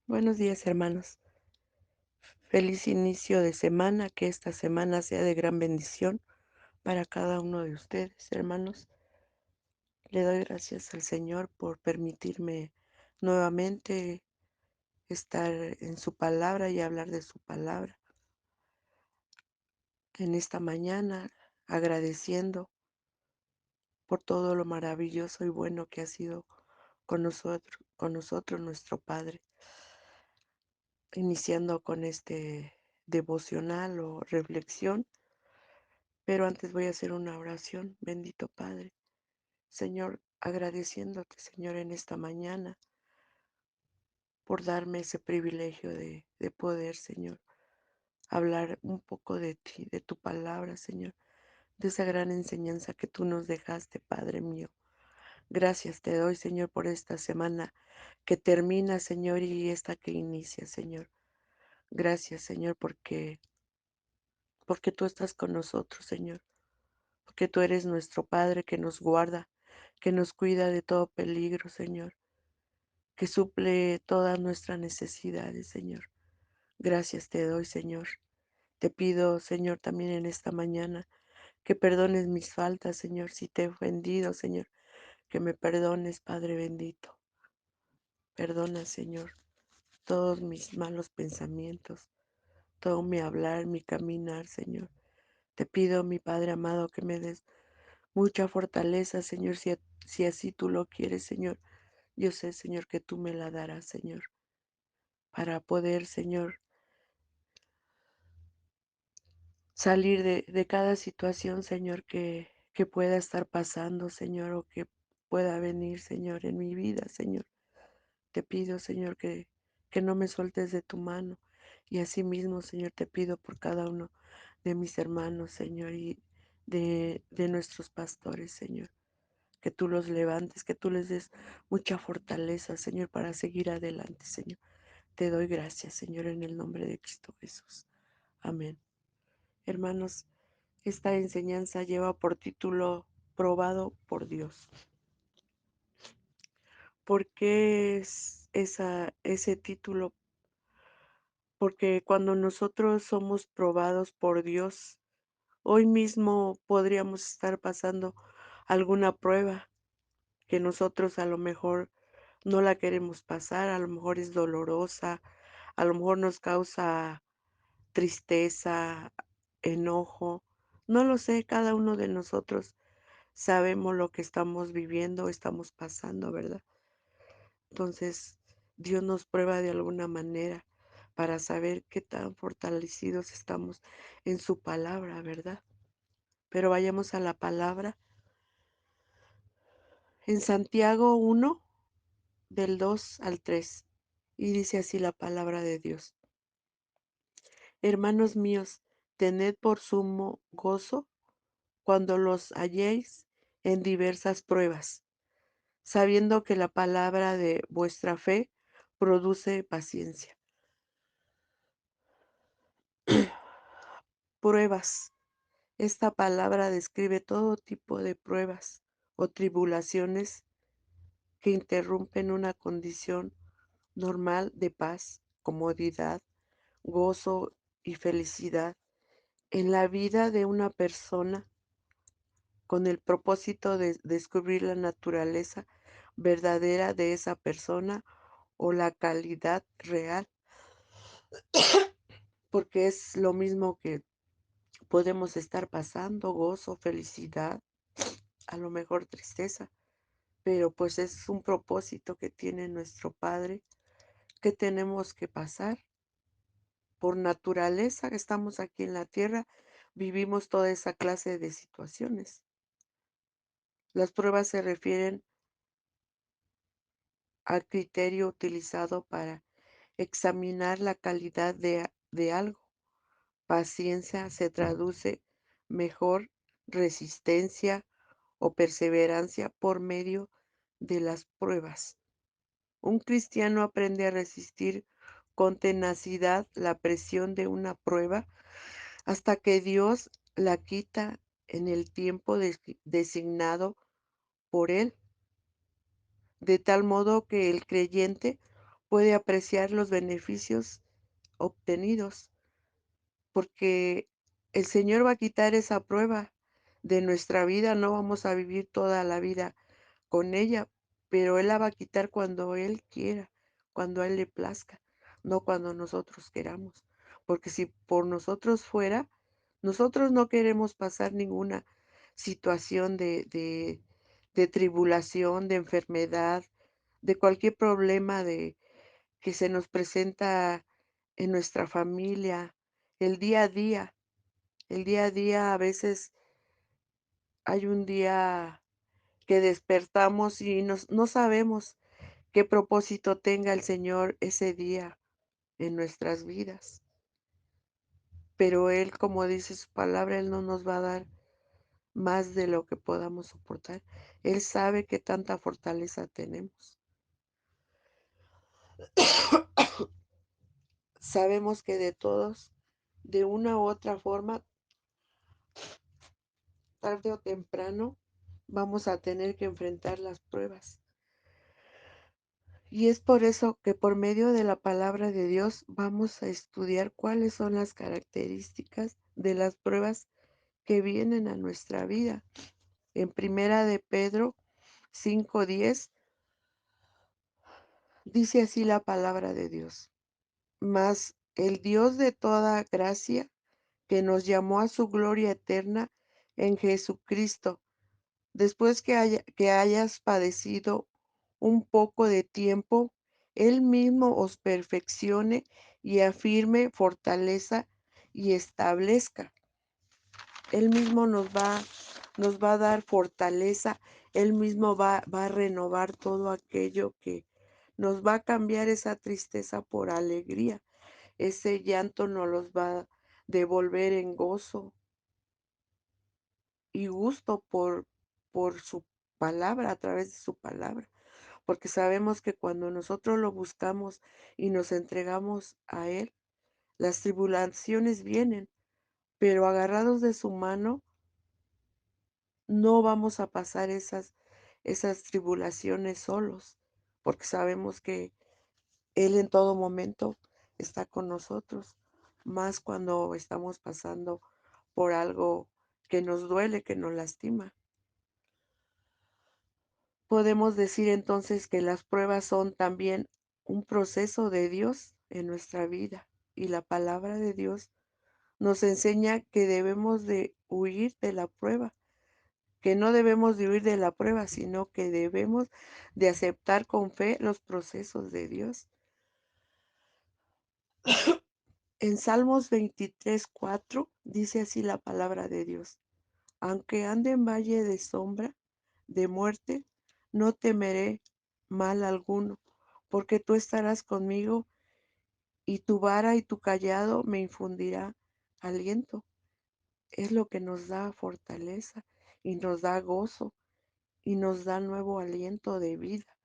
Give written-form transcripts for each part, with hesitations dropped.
Buenos días, hermanos. Feliz inicio de semana, que esta semana sea de gran bendición para cada uno de ustedes, hermanos. Le doy gracias al Señor por permitirme nuevamente estar en su palabra y hablar de su palabra en esta mañana, agradeciendo por todo lo maravilloso y bueno que ha sido con nosotros nuestro Padre, iniciando con este devocional o reflexión. Pero antes voy a hacer una oración. Bendito Padre, Señor, agradeciéndote, Señor, en esta mañana por darme ese privilegio de poder, Señor, hablar un poco de ti, de tu palabra, Señor, de esa gran enseñanza que tú nos dejaste, Padre mío. Gracias te doy, Señor, por esta semana que termina, Señor, y esta que inicia, Señor. Gracias, Señor, porque tú estás con nosotros, Señor, porque tú eres nuestro Padre que nos guarda, que nos cuida de todo peligro, Señor, que suple todas nuestras necesidades, Señor. Gracias te doy, Señor. Te pido, Señor, también en esta mañana que perdones mis faltas, Señor, si te he ofendido, Señor, que me perdones, Padre bendito. Perdona, Señor, todos mis malos pensamientos, todo mi hablar, mi caminar, Señor. Te pido, mi Padre amado, que me des mucha fortaleza, Señor, si así tú lo quieres, Señor. Yo sé, Señor, que tú me la darás, Señor, para poder, Señor, salir de cada situación, Señor, que pueda estar pasando, Señor, o que pueda venir, Señor, en mi vida, Señor. Te pido, Señor, que no me sueltes de tu mano. Y asimismo, Señor, te pido por cada uno de mis hermanos, Señor, y de nuestros pastores, Señor. Que tú los levantes, que tú les des mucha fortaleza, Señor, para seguir adelante, Señor. Te doy gracias, Señor, en el nombre de Cristo Jesús. Amén. Hermanos, esta enseñanza lleva por título Probado por Dios. ¿Por qué es ese título? Porque cuando nosotros somos probados por Dios, hoy mismo podríamos estar pasando alguna prueba que nosotros a lo mejor no la queremos pasar, a lo mejor es dolorosa, a lo mejor nos causa tristeza, enojo. No lo sé, cada uno de nosotros sabemos lo que estamos viviendo, estamos pasando, ¿verdad? Entonces, Dios nos prueba de alguna manera para saber qué tan fortalecidos estamos en su palabra, ¿verdad? Pero vayamos a la palabra. En Santiago 1, del 2 al 3, y dice así la palabra de Dios. Hermanos míos, tened por sumo gozo cuando los halléis en diversas pruebas, sabiendo que la palabra de vuestra fe produce paciencia. Pruebas. Esta palabra describe todo tipo de pruebas o tribulaciones que interrumpen una condición normal de paz, comodidad, gozo y felicidad en la vida de una persona con el propósito de descubrir la naturaleza verdadera de esa persona o la calidad real, porque es lo mismo que podemos estar pasando, gozo, felicidad, a lo mejor tristeza, pero pues es un propósito que tiene nuestro Padre que tenemos que pasar. Por naturaleza, que estamos aquí en la tierra, vivimos toda esa clase de situaciones. Las pruebas se refieren al criterio utilizado para examinar la calidad de algo. Paciencia se traduce mejor resistencia o perseverancia por medio de las pruebas. Un cristiano aprende a resistir con tenacidad la presión de una prueba hasta que Dios la quita en el tiempo designado por Él, de tal modo que el creyente puede apreciar los beneficios obtenidos, porque el Señor va a quitar esa prueba de nuestra vida. No vamos a vivir toda la vida con ella, pero Él la va a quitar cuando Él quiera, cuando a Él le plazca, no cuando nosotros queramos. Porque si por nosotros fuera, nosotros no queremos pasar ninguna situación de tribulación, de enfermedad, de cualquier problema que se nos presenta en nuestra familia, el día a día. El día a día a veces hay un día que despertamos y no sabemos qué propósito tenga el Señor ese día en nuestras vidas. Pero Él, como dice su palabra, Él no nos va a dar más de lo que podamos soportar. Él sabe que tanta fortaleza tenemos. Sabemos que de todos, de una u otra forma, tarde o temprano, vamos a tener que enfrentar las pruebas. Y es por eso que por medio de la palabra de Dios vamos a estudiar cuáles son las características de las pruebas que vienen a nuestra vida. En Primera de Pedro 5:10 dice así la palabra de Dios. Mas el Dios de toda gracia, que nos llamó a su gloria eterna en Jesucristo, después que hayas padecido un poco de tiempo, Él mismo os perfeccione y afirme, fortaleza y establezca. Él mismo nos va a dar fortaleza, Él mismo va a renovar todo aquello que nos va a cambiar esa tristeza por alegría. Ese llanto nos los va a devolver en gozo y gusto por su palabra, a través de su palabra. Porque sabemos que cuando nosotros lo buscamos y nos entregamos a Él, las tribulaciones vienen, pero agarrados de su mano, no vamos a pasar esas tribulaciones solos, porque sabemos que Él en todo momento está con nosotros, más cuando estamos pasando por algo que nos duele, que nos lastima. Podemos decir entonces que las pruebas son también un proceso de Dios en nuestra vida, y la palabra de Dios nos enseña que debemos de huir de la prueba, que no debemos de huir de la prueba, sino que debemos de aceptar con fe los procesos de Dios. En Salmos 23:4 dice así la palabra de Dios. Aunque ande en valle de sombra, de muerte, no temeré mal alguno, porque tú estarás conmigo y tu vara y tu callado me infundirá aliento. Es lo que nos da fortaleza y nos da gozo y nos da nuevo aliento de vida.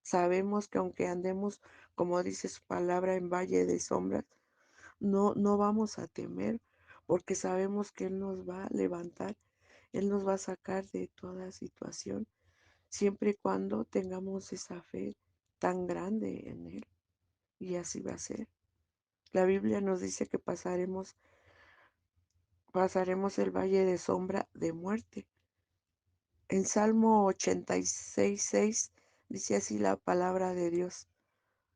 Sabemos que aunque andemos, como dice su palabra, en valle de sombras, no vamos a temer, porque sabemos que Él nos va a levantar, Él nos va a sacar de toda situación, siempre y cuando tengamos esa fe tan grande en Él. Y así va a ser. La Biblia nos dice que pasaremos el valle de sombra de muerte. En Salmo 86:6 dice así la palabra de Dios.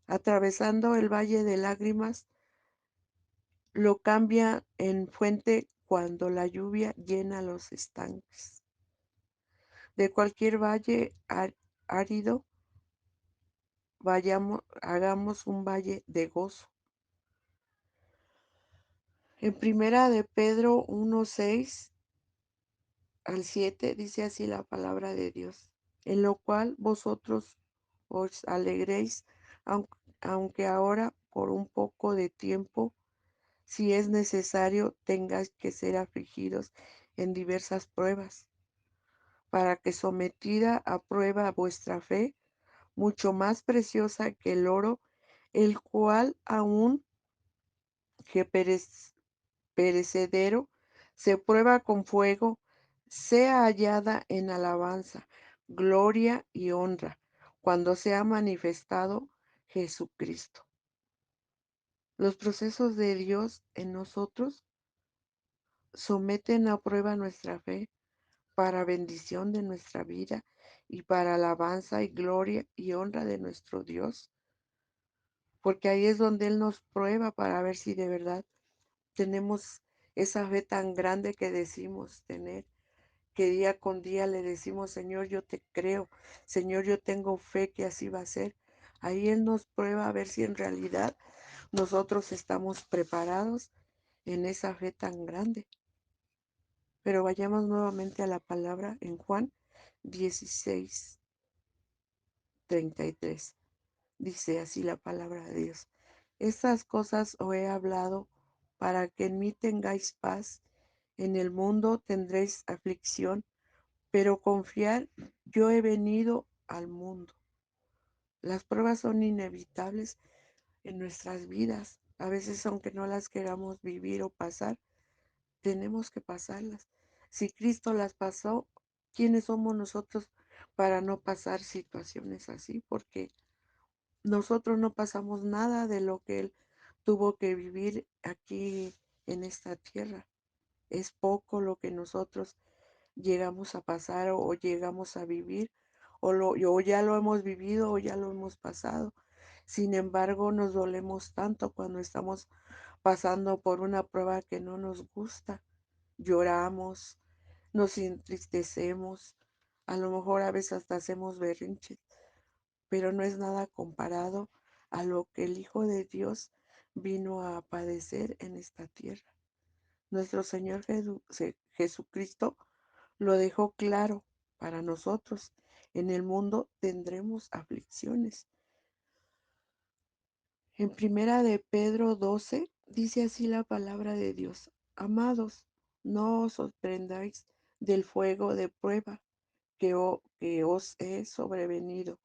Atravesando el valle de lágrimas, lo cambia en fuente cuando la lluvia llena los estanques. De cualquier valle árido, hagamos un valle de gozo. En Primera de Pedro 1:6 al 7 dice así la palabra de Dios, en lo cual vosotros os alegréis, aunque ahora por un poco de tiempo, si es necesario, tengáis que ser afligidos en diversas pruebas, para que sometida a prueba vuestra fe, mucho más preciosa que el oro, el cual aun que perecedero se prueba con fuego, sea hallada en alabanza, gloria y honra, cuando sea manifestado Jesucristo. Los procesos de Dios en nosotros someten a prueba nuestra fe para bendición de nuestra vida y para alabanza y gloria y honra de nuestro Dios, porque ahí es donde Él nos prueba para ver si de verdad tenemos esa fe tan grande que decimos tener, que día con día le decimos, Señor, yo te creo, Señor, yo tengo fe que así va a ser. Ahí Él nos prueba a ver si en realidad nosotros estamos preparados en esa fe tan grande. Pero vayamos nuevamente a la palabra en Juan 16:33. Dice así la palabra de Dios. Estas cosas os he hablado para que en mí tengáis paz. En el mundo tendréis aflicción, pero confiar, yo he venido al mundo. Las pruebas son inevitables en nuestras vidas. A veces, aunque no las queramos vivir o pasar, tenemos que pasarlas. Si Cristo las pasó, ¿quiénes somos nosotros para no pasar situaciones así? Porque nosotros no pasamos nada de lo que Él tuvo que vivir aquí en esta tierra. Es poco lo que nosotros llegamos a pasar o llegamos a vivir, o ya lo hemos vivido o ya lo hemos pasado. Sin embargo, nos dolemos tanto cuando estamos pasando por una prueba que no nos gusta. Lloramos, nos entristecemos, a lo mejor a veces hasta hacemos berrinches, pero no es nada comparado a lo que el Hijo de Dios vino a padecer en esta tierra. Nuestro Señor Jesucristo lo dejó claro para nosotros. En el mundo tendremos aflicciones. En primera de Pedro 12 dice así la palabra de Dios. Amados, no os sorprendáis del fuego de prueba que os he sobrevenido,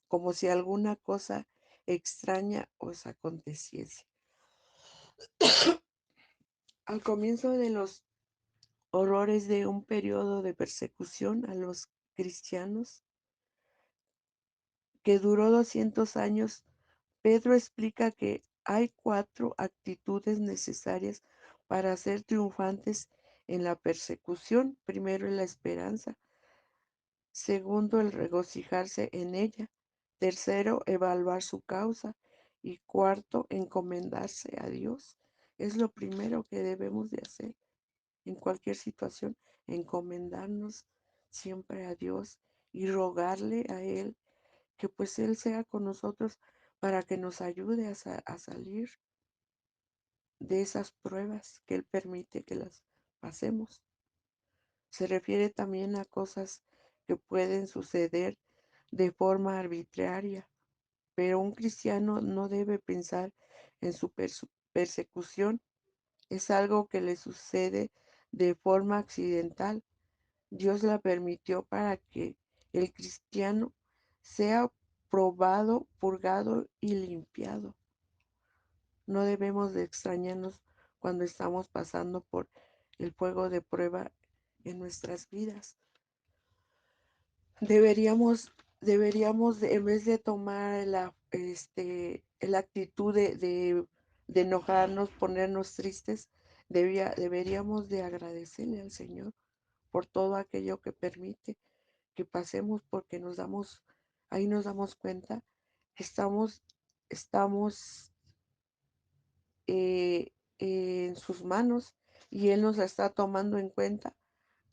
como si alguna cosa extraña os aconteciese. Al comienzo de los horrores de un periodo de persecución a los cristianos que duró 200 años, Pedro explica que hay 4 actitudes necesarias para ser triunfantes en la persecución. Primero, la esperanza. Segundo, el regocijarse en ella. Tercero, evaluar su causa. Y cuarto, encomendarse a Dios. Es lo primero que debemos de hacer en cualquier situación, encomendarnos siempre a Dios y rogarle a Él que pues Él sea con nosotros para que nos ayude a salir de esas pruebas que Él permite que las pasemos. Se refiere también a cosas que pueden suceder de forma arbitraria, pero un cristiano no debe pensar en su persecución. Es algo que le sucede de forma accidental. Dios la permitió para que el cristiano sea probado, purgado y limpiado. No debemos de extrañarnos cuando estamos pasando por el fuego de prueba en nuestras vidas. Deberíamos en vez de tomar la actitud de enojarnos, ponernos tristes, deberíamos de agradecerle al Señor por todo aquello que permite que pasemos, porque ahí nos damos cuenta que estamos eh, en sus manos y Él nos la está tomando en cuenta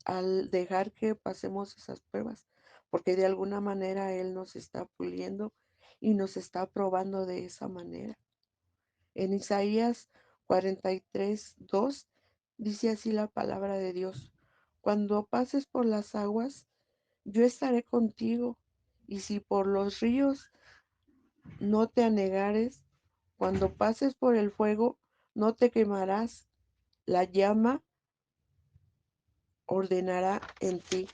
al dejar que pasemos esas pruebas, porque de alguna manera Él nos está puliendo y nos está probando de esa manera. En Isaías 43:2 dice así la palabra de Dios: cuando pases por las aguas, yo estaré contigo, y si por los ríos no te anegares, cuando pases por el fuego, no te quemarás, la llama ordenará en ti.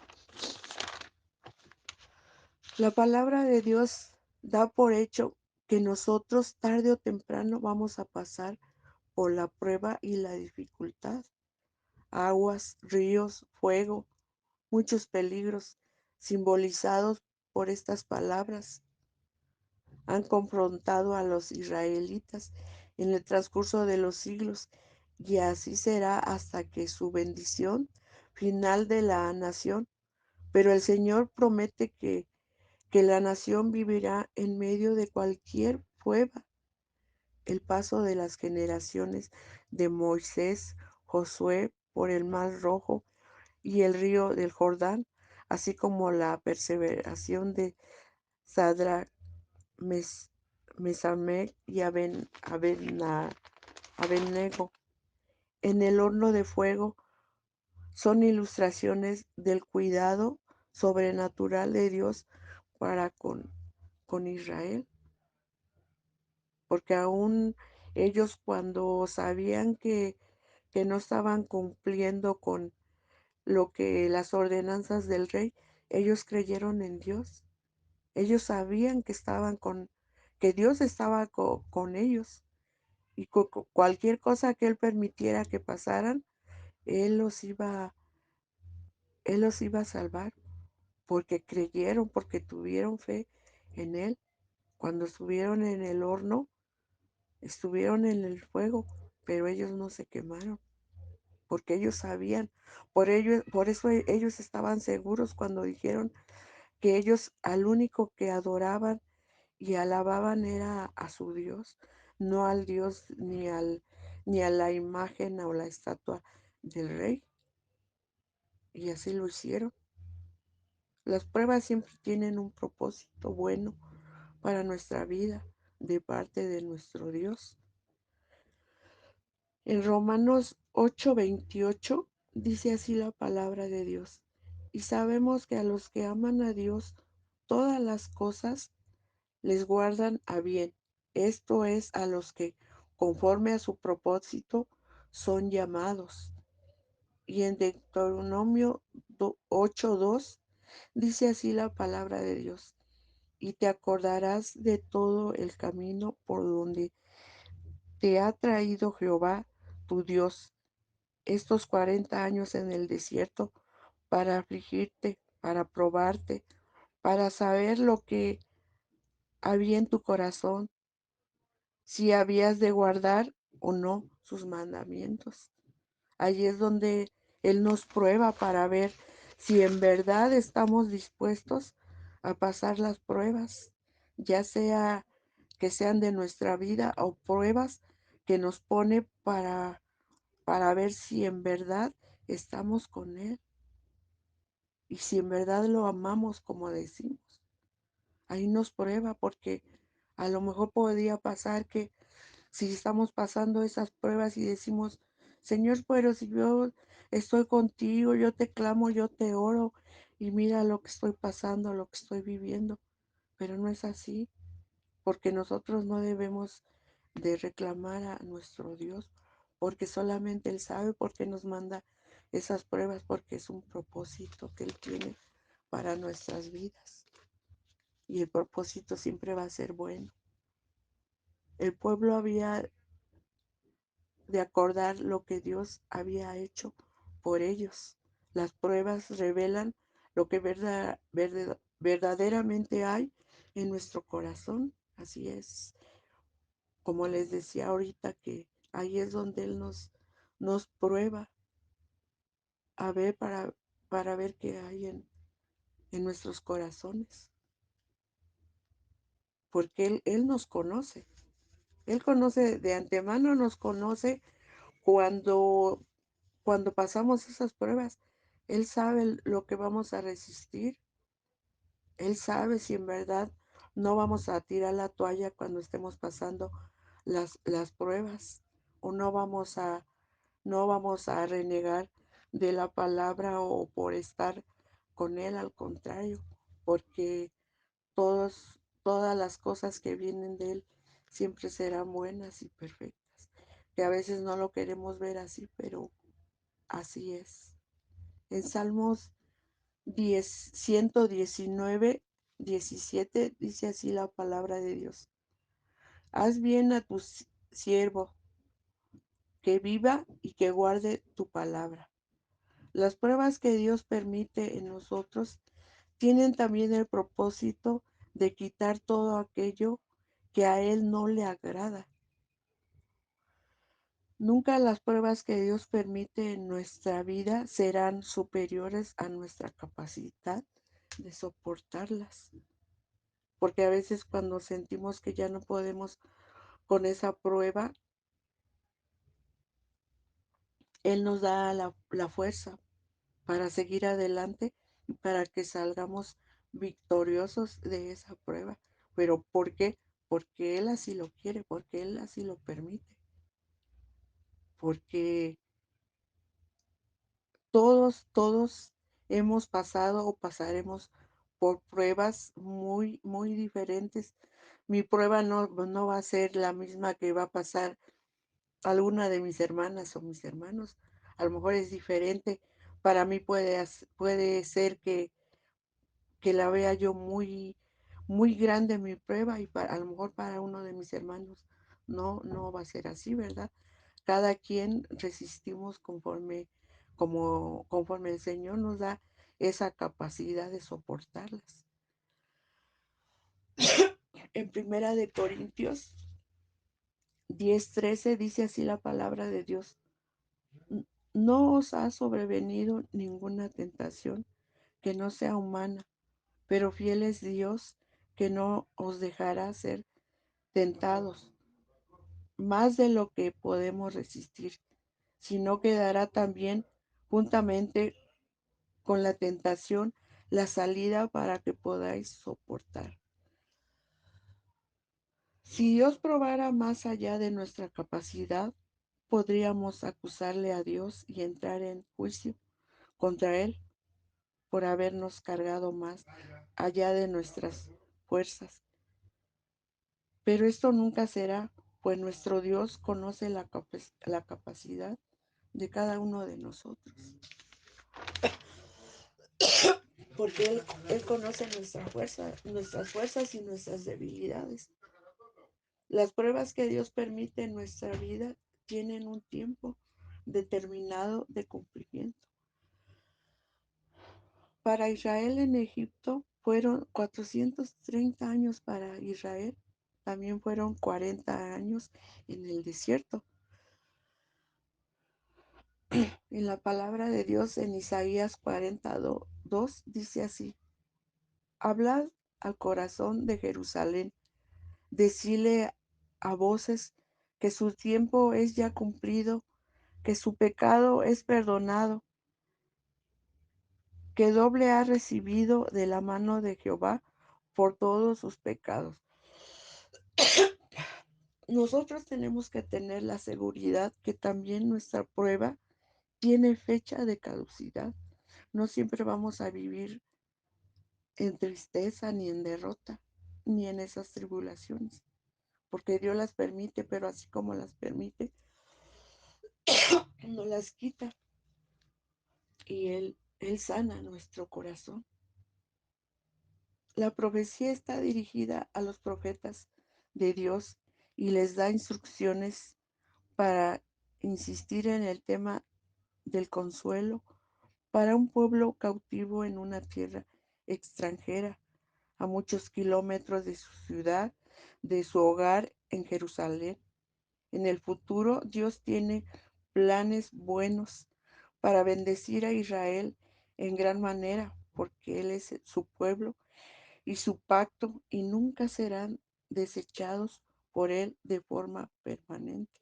La palabra de Dios da por hecho que nosotros tarde o temprano vamos a pasar por la prueba y la dificultad. Aguas, ríos, fuego, muchos peligros simbolizados por estas palabras. han confrontado a los israelitas en el transcurso de los siglos, y así será hasta que su bendición final de la nación. Pero el Señor promete que la nación vivirá en medio de cualquier prueba. El paso de las generaciones de Moisés, Josué por el Mar Rojo y el río del Jordán, así como la perseveración de Sadrach, Mesamec y Abednego en el horno de fuego, son ilustraciones del cuidado sobrenatural de Dios para con Israel, porque aún ellos cuando sabían que no estaban cumpliendo con lo que las ordenanzas del rey, ellos creyeron en Dios. Ellos sabían que Dios estaba con ellos, y cualquier cosa que Él permitiera que pasaran, Él los iba, Él los iba a salvar, porque creyeron, porque tuvieron fe en Él. Cuando estuvieron en el horno, estuvieron en el fuego, pero ellos no se quemaron, porque ellos sabían. Por eso ellos estaban seguros cuando dijeron que ellos al único que adoraban y alababan era a su Dios, no al Dios ni a la imagen o la estatua del rey. Y así lo hicieron. Las pruebas siempre tienen un propósito bueno para nuestra vida de parte de nuestro Dios. En Romanos 8:28 dice así la palabra de Dios. Y sabemos que a los que aman a Dios, todas las cosas les guardan a bien. Esto es a los que, conforme a su propósito, son llamados. Y en Deuteronomio 8:2 dice así la palabra de Dios. Y te acordarás de todo el camino por donde te ha traído Jehová tu Dios estos 40 años en el desierto para afligirte, para probarte, para saber lo que había en tu corazón, si habías de guardar o no sus mandamientos. Allí es donde Él nos prueba para ver si en verdad estamos dispuestos a pasar las pruebas, ya sea que sean de nuestra vida o pruebas que nos pone para ver si en verdad estamos con Él y si en verdad lo amamos como decimos. Ahí nos prueba porque a lo mejor podría pasar que si estamos pasando esas pruebas y decimos, Señor, pero si yo estoy contigo, yo te clamo, yo te oro, y mira lo que estoy pasando, lo que estoy viviendo, pero no es así, porque nosotros no debemos de reclamar a nuestro Dios, porque solamente Él sabe por qué nos manda esas pruebas, porque es un propósito que Él tiene para nuestras vidas, y el propósito siempre va a ser bueno. El pueblo había de acordar lo que Dios había hecho por ellos. Las pruebas revelan lo que verdaderamente hay en nuestro corazón. Así es, como les decía ahorita, que ahí es donde Él nos prueba a ver para ver qué hay en nuestros corazones. Porque Él nos conoce. Él conoce de antemano, nos conoce cuando cuando pasamos esas pruebas. Él sabe lo que vamos a resistir. Él sabe si en verdad no vamos a tirar la toalla cuando estemos pasando las pruebas, o no vamos a renegar de la palabra o por estar con Él, al contrario, porque todas las cosas que vienen de Él siempre serán buenas y perfectas, que a veces no lo queremos ver así, pero así es. En Salmos 119:17 dice así la palabra de Dios. Haz bien a tu siervo, que viva y que guarde tu palabra. Las pruebas que Dios permite en nosotros tienen también el propósito de quitar todo aquello que a Él no le agrada. Nunca las pruebas que Dios permite en nuestra vida serán superiores a nuestra capacidad de soportarlas. Porque a veces cuando sentimos que ya no podemos con esa prueba, Él nos da la fuerza para seguir adelante y para que salgamos victoriosos de esa prueba. ¿Pero por qué? Porque Él así lo quiere, porque Él así lo permite, porque todos hemos pasado o pasaremos por pruebas muy, muy diferentes. Mi prueba no va a ser la misma que va a pasar alguna de mis hermanas o mis hermanos. A lo mejor es diferente. Para mí puede ser que la vea yo muy, muy grande mi prueba y a lo mejor para uno de mis hermanos no va a ser así, ¿verdad? Cada quien resistimos conforme el Señor nos da esa capacidad de soportarlas. En Primera de Corintios 10:13 dice así la palabra de Dios: No os ha sobrevenido ninguna tentación que no sea humana, pero fiel es Dios, que no os dejará ser tentados más de lo que podemos resistir, sino que dará también juntamente con la tentación la salida para que podáis soportar. Si Dios probara más allá de nuestra capacidad, podríamos acusarle a Dios y entrar en juicio contra Él por habernos cargado más allá de nuestras fuerzas. Pero esto nunca será, pues nuestro Dios conoce la capacidad de cada uno de nosotros, porque Él conoce nuestras fuerzas y nuestras debilidades. Las pruebas que Dios permite en nuestra vida tienen un tiempo determinado de cumplimiento. Para Israel en Egipto fueron 430 años para Israel, también fueron 40 años en el desierto. En la palabra de Dios en Isaías 42 dice así: Hablad al corazón de Jerusalén, decile a voces que su tiempo es ya cumplido, que su pecado es perdonado, que doble ha recibido de la mano de Jehová por todos sus pecados. Nosotros tenemos que tener la seguridad que también nuestra prueba tiene fecha de caducidad. No siempre vamos a vivir en tristeza ni en derrota, ni en esas tribulaciones, porque Dios las permite, pero así como las permite, no las quita y Él sana nuestro corazón. La profecía está dirigida a los profetas de Dios y les da instrucciones para insistir en el tema del consuelo para un pueblo cautivo en una tierra extranjera, a muchos kilómetros de su ciudad, de su hogar en Jerusalén. En el futuro, Dios tiene planes buenos para bendecir a Israel en gran manera, porque Él es su pueblo y su pacto, y nunca serán desechados por Él de forma permanente.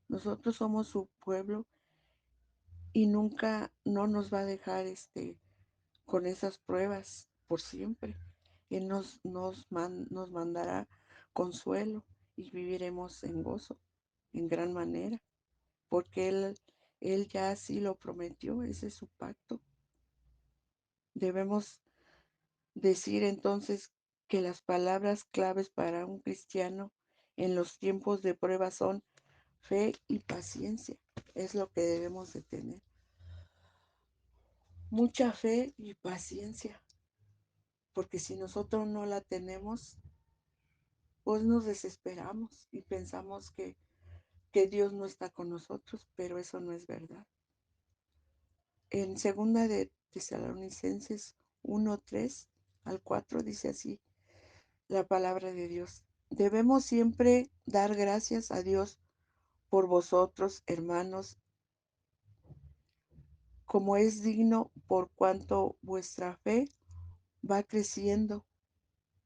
Nosotros somos su pueblo y nunca no nos va a dejar con esas pruebas por siempre. Él nos mandará consuelo y viviremos en gozo en gran manera, porque Él ya así lo prometió, ese es su pacto. Debemos decir entonces que las palabras claves para un cristiano en los tiempos de prueba son fe y paciencia. Es lo que debemos de tener. Mucha fe y paciencia, porque si nosotros no la tenemos, pues nos desesperamos y pensamos que Dios no está con nosotros, pero eso no es verdad. En segunda de Tesalonicenses 1:3 al 4 dice así la palabra de Dios: Debemos siempre dar gracias a Dios por vosotros, hermanos, como es digno, por cuanto vuestra fe va creciendo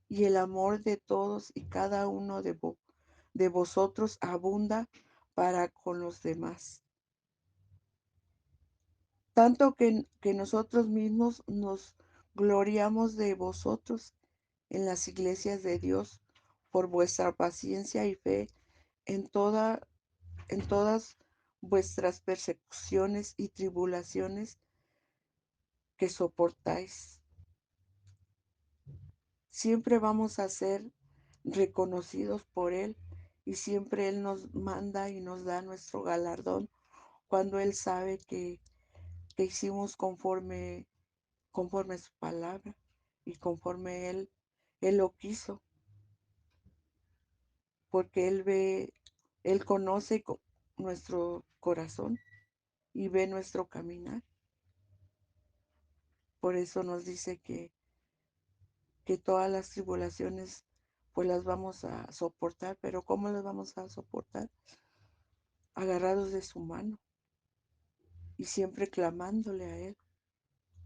y el amor de todos y cada uno de vosotros abunda para con los demás. Tanto que nosotros mismos nos gloriamos de vosotros en las iglesias de Dios por vuestra paciencia y fe en en todas vuestras persecuciones y tribulaciones que soportáis. Siempre vamos a ser reconocidos por Él y siempre Él nos manda y nos da nuestro galardón cuando Él sabe que hicimos conforme a su palabra y conforme Él lo quiso, porque Él conoce nuestro corazón y ve nuestro caminar. Por eso nos dice que todas las tribulaciones pues las vamos a soportar, pero ¿cómo las vamos a soportar? Agarrados de su mano y siempre clamándole a Él,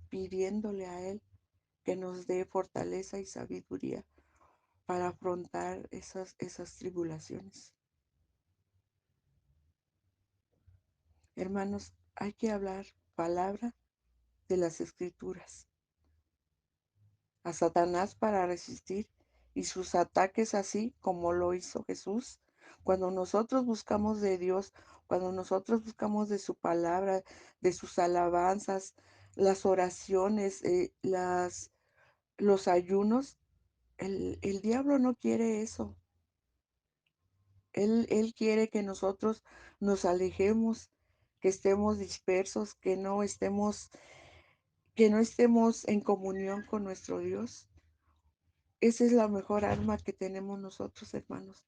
pidiéndole a Él que nos dé fortaleza y sabiduría para afrontar esas tribulaciones. Hermanos, hay que hablar palabra de las escrituras a Satanás para resistir y sus ataques, así como lo hizo Jesús. Cuando nosotros buscamos de Dios, cuando nosotros buscamos de su palabra, de sus alabanzas, las oraciones, los ayunos, el diablo no quiere eso. Él quiere que nosotros nos alejemos, que estemos dispersos, que no estemos en comunión con nuestro Dios. Esa es la mejor arma que tenemos nosotros, hermanos,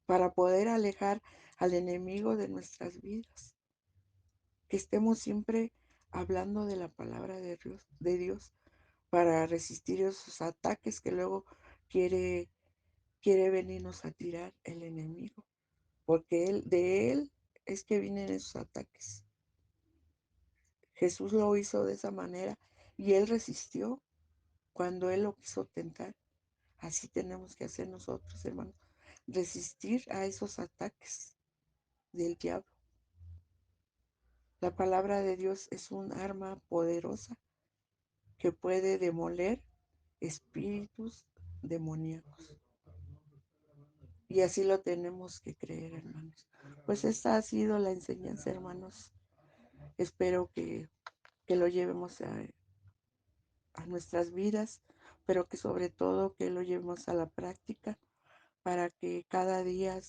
para poder alejar al enemigo de nuestras vidas. Que estemos siempre hablando de la palabra de Dios para resistir esos ataques que luego quiere, quiere venirnos a tirar el enemigo. Porque de él es que vienen esos ataques. Jesús lo hizo de esa manera y él resistió cuando él lo quiso tentar. Así tenemos que hacer nosotros, hermanos, resistir a esos ataques del diablo. La palabra de Dios es un arma poderosa que puede demoler espíritus demoníacos. Y así lo tenemos que creer, hermanos. Pues esta ha sido la enseñanza, hermanos. Espero que lo llevemos a nuestras vidas, pero que sobre todo que lo llevemos a la práctica para que cada día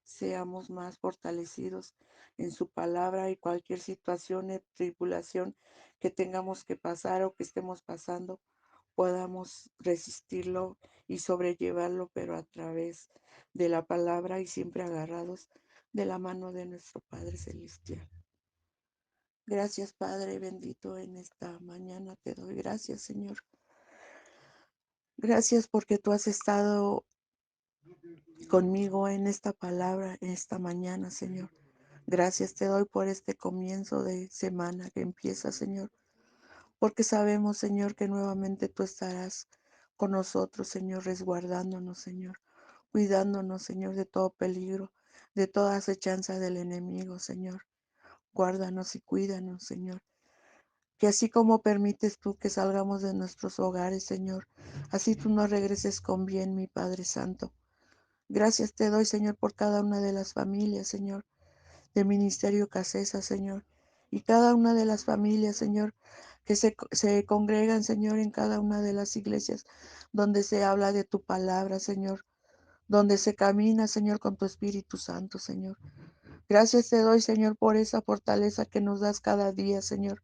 seamos más fortalecidos en su palabra y cualquier situación y tribulación que tengamos que pasar o que estemos pasando, podamos resistirlo y sobrellevarlo, pero a través de la palabra y siempre agarrados de la mano de nuestro Padre Celestial. Gracias, Padre bendito, en esta mañana te doy gracias, Señor. Gracias porque tú has estado conmigo en esta palabra, en esta mañana, Señor. Gracias te doy por este comienzo de semana que empieza, Señor, porque sabemos, Señor, que nuevamente tú estarás con nosotros, Señor, resguardándonos, Señor, cuidándonos, Señor, de todo peligro, de toda acechanza del enemigo, Señor. Guárdanos y cuídanos, Señor. Que así como permites tú que salgamos de nuestros hogares, Señor, así tú nos regreses con bien, mi Padre Santo. Gracias te doy, Señor, por cada una de las familias, Señor, del Ministerio Casesa, Señor, y cada una de las familias, Señor, que se congregan, Señor, en cada una de las iglesias donde se habla de tu palabra, Señor, donde se camina, Señor, con tu Espíritu Santo, Señor. Gracias te doy, Señor, por esa fortaleza que nos das cada día, Señor.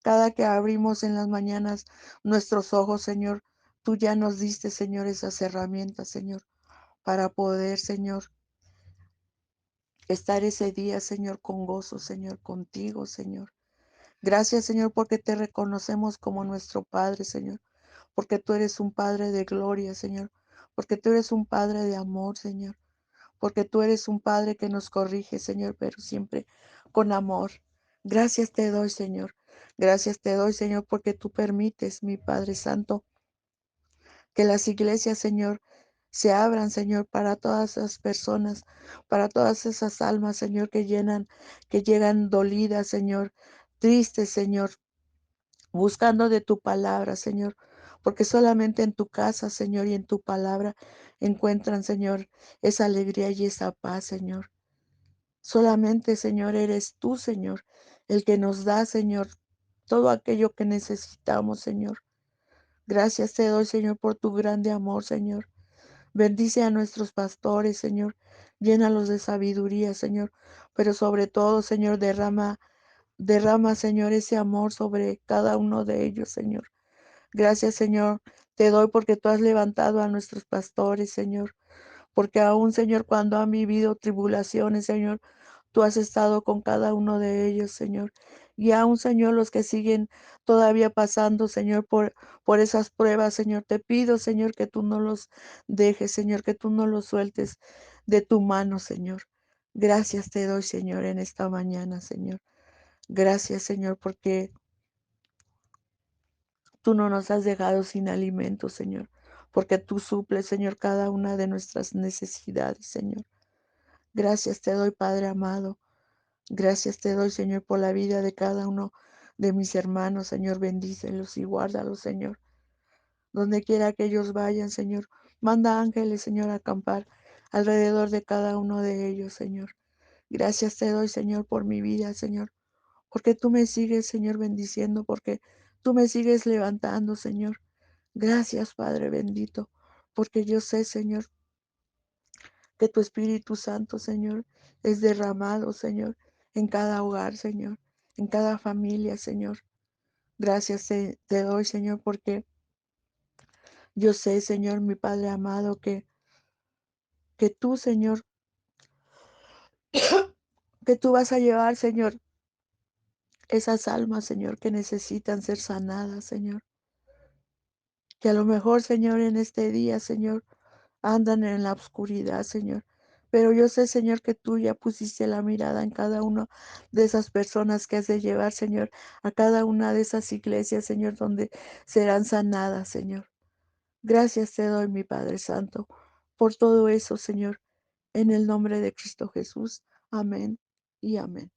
Cada que abrimos en las mañanas nuestros ojos, Señor, tú ya nos diste, Señor, esas herramientas, Señor, para poder, Señor, estar ese día, Señor, con gozo, Señor, contigo, Señor. Gracias, Señor, porque te reconocemos como nuestro Padre, Señor, porque tú eres un Padre de gloria, Señor, porque tú eres un Padre de amor, Señor, porque tú eres un Padre que nos corrige, Señor, pero siempre con amor. Gracias te doy, Señor. Gracias te doy, Señor, porque tú permites, mi Padre Santo, que las iglesias, Señor, se abran, Señor, para todas esas personas, para todas esas almas, Señor, que llegan dolidas, Señor, tristes, Señor, buscando de tu palabra, Señor, porque solamente en tu casa, Señor, y en tu palabra encuentran, Señor, esa alegría y esa paz, Señor. Solamente, Señor, eres tú, Señor, el que nos da, Señor, todo aquello que necesitamos, Señor. Gracias te doy, Señor, por tu grande amor, Señor. Bendice a nuestros pastores, Señor. Llénalos de sabiduría, Señor. Pero sobre todo, Señor, derrama, Señor, ese amor sobre cada uno de ellos, Señor. Gracias, Señor. Te doy porque tú has levantado a nuestros pastores, Señor. Porque aún, Señor, cuando han vivido tribulaciones, Señor, tú has estado con cada uno de ellos, Señor. Y aún, Señor, los que siguen todavía pasando, Señor, por esas pruebas, Señor, te pido, Señor, que tú no los dejes, Señor, que tú no los sueltes de tu mano, Señor. Gracias te doy, Señor, en esta mañana, Señor. Gracias, Señor, porque tú no nos has dejado sin alimento, Señor, porque tú suples, Señor, cada una de nuestras necesidades, Señor. Gracias te doy, Padre amado. Gracias te doy, Señor, por la vida de cada uno de mis hermanos, Señor. Bendícelos y guárdalos, Señor. Donde quiera que ellos vayan, Señor. Manda ángeles, Señor, a acampar alrededor de cada uno de ellos, Señor. Gracias te doy, Señor, por mi vida, Señor. Porque tú me sigues, Señor, bendiciendo, porque tú me sigues levantando, Señor. Gracias, Padre bendito, porque yo sé, Señor, que tu Espíritu Santo, Señor, es derramado, Señor, en cada hogar, Señor, en cada familia, Señor. Gracias te doy, Señor, porque yo sé, Señor, mi Padre amado, que tú, Señor, que tú vas a llevar, Señor, esas almas, Señor, que necesitan ser sanadas, Señor. Que a lo mejor, Señor, en este día, Señor, andan en la oscuridad, Señor. Pero yo sé, Señor, que tú ya pusiste la mirada en cada una de esas personas que has de llevar, Señor, a cada una de esas iglesias, Señor, donde serán sanadas, Señor. Gracias te doy, mi Padre Santo, por todo eso, Señor, en el nombre de Cristo Jesús. Amén y amén.